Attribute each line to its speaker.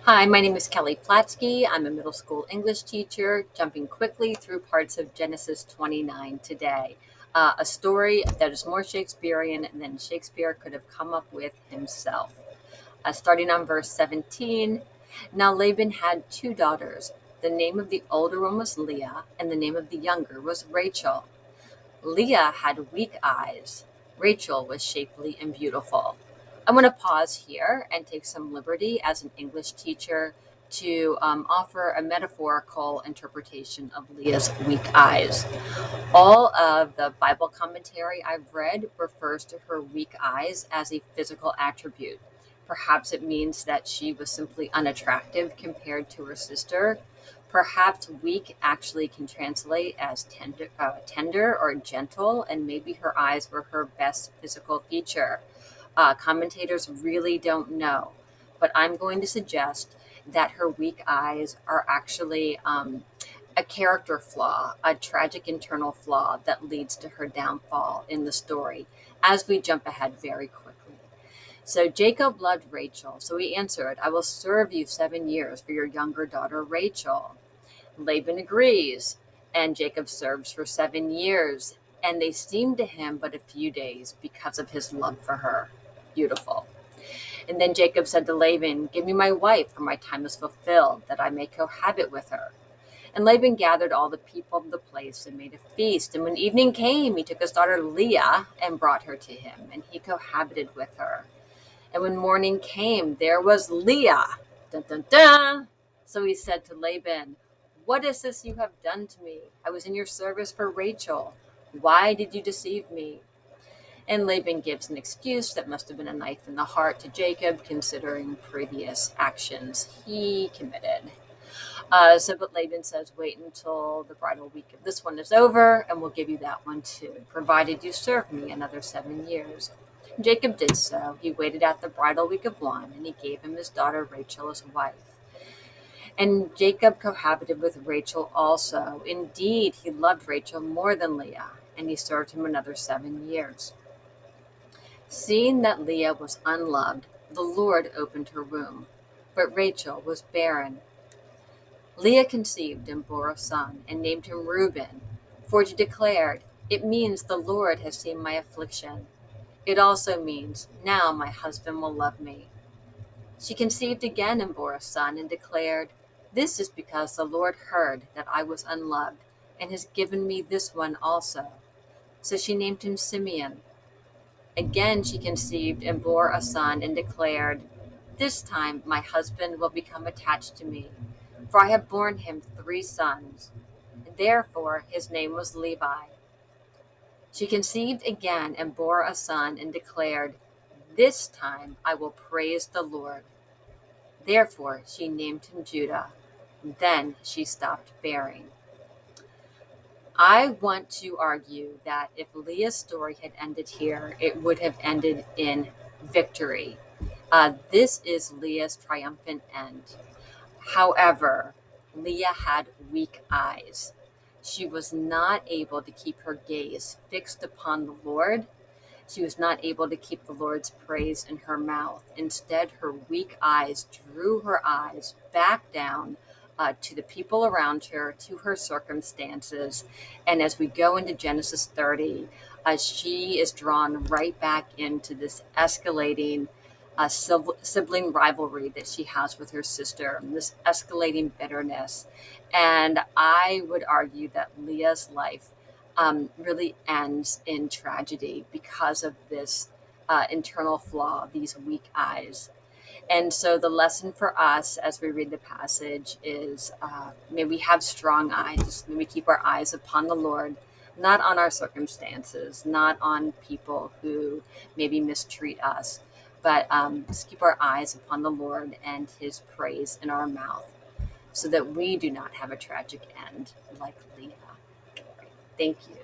Speaker 1: Hi, my name is Kelly Platzke. I'm a middle school English teacher, jumping quickly through parts of Genesis 29 today. A story that is more Shakespearean than Shakespeare could have come up with himself. Starting on verse 17. Now Laban had two daughters. The name of the older one was Leah, and the name of the younger was Rachel. Leah had weak eyes. Rachel was shapely and beautiful. I'm going to pause here and take some liberty as an English teacher to offer a metaphorical interpretation of Leah's weak eyes. All of the Bible commentary I've read refers to her weak eyes as a physical attribute. Perhaps it means that she was simply unattractive compared to her sister. Perhaps weak actually can translate as tender or gentle, and maybe her eyes were her best physical feature. Commentators really don't know, but I'm going to suggest that her weak eyes are actually a character flaw, a tragic internal flaw that leads to her downfall in the story as we jump ahead very quickly. So Jacob loved Rachel, so he answered, I will serve you 7 years for your younger daughter Rachel. Laban agrees, and Jacob serves for 7 years, and they seem to him but a few days because of his love for her. Beautiful. And then Jacob said to Laban, give me my wife, for my time is fulfilled, that I may cohabit with her. And Laban gathered all the people of the place and made a feast. And when evening came, he took his daughter Leah and brought her to him, and he cohabited with her. And when morning came, there was Leah. Dun, dun, dun. So he said to Laban, what is this you have done to me? I was in your service for Rachel. Why did you deceive me? And Laban gives an excuse that must have been a knife in the heart to Jacob, considering previous actions he committed. But Laban says, wait until the bridal week of this one is over, and we'll give you that one too, provided you serve me another 7 years. Jacob did so. He waited out the bridal week of one, and he gave him his daughter Rachel as wife. And Jacob cohabited with Rachel also. Indeed, he loved Rachel more than Leah, and he served him another 7 years. Seeing that Leah was unloved, the Lord opened her womb, but Rachel was barren. Leah conceived and bore a son, and named him Reuben, for she declared, it means the Lord has seen my affliction. It also means, now my husband will love me. She conceived again and bore a son, and declared, this is because the Lord heard that I was unloved, and has given me this one also. So she named him Simeon. Again she conceived and bore a son, and declared, this time my husband will become attached to me, for I have borne him 3 sons. Therefore his name was Levi. She conceived again and bore a son, and declared, this time I will praise the Lord. Therefore she named him Judah. Then she stopped bearing. I want to argue that if Leah's story had ended here, it would have ended in victory. This is Leah's triumphant end. However, Leah had weak eyes. She was not able to keep her gaze fixed upon the Lord. She was not able to keep the Lord's praise in her mouth. Instead, her weak eyes drew her eyes back down to the people around her, to her circumstances. And as we go into Genesis 30, she is drawn right back into this escalating sibling rivalry that she has with her sister, this escalating bitterness. And I would argue that Leah's life really ends in tragedy because of this internal flaw, these weak eyes. And so the lesson for us as we read the passage is may we have strong eyes. May we keep our eyes upon the Lord, not on our circumstances, not on people who maybe mistreat us, but just keep our eyes upon the Lord and his praise in our mouth so that we do not have a tragic end like Leah. Thank you.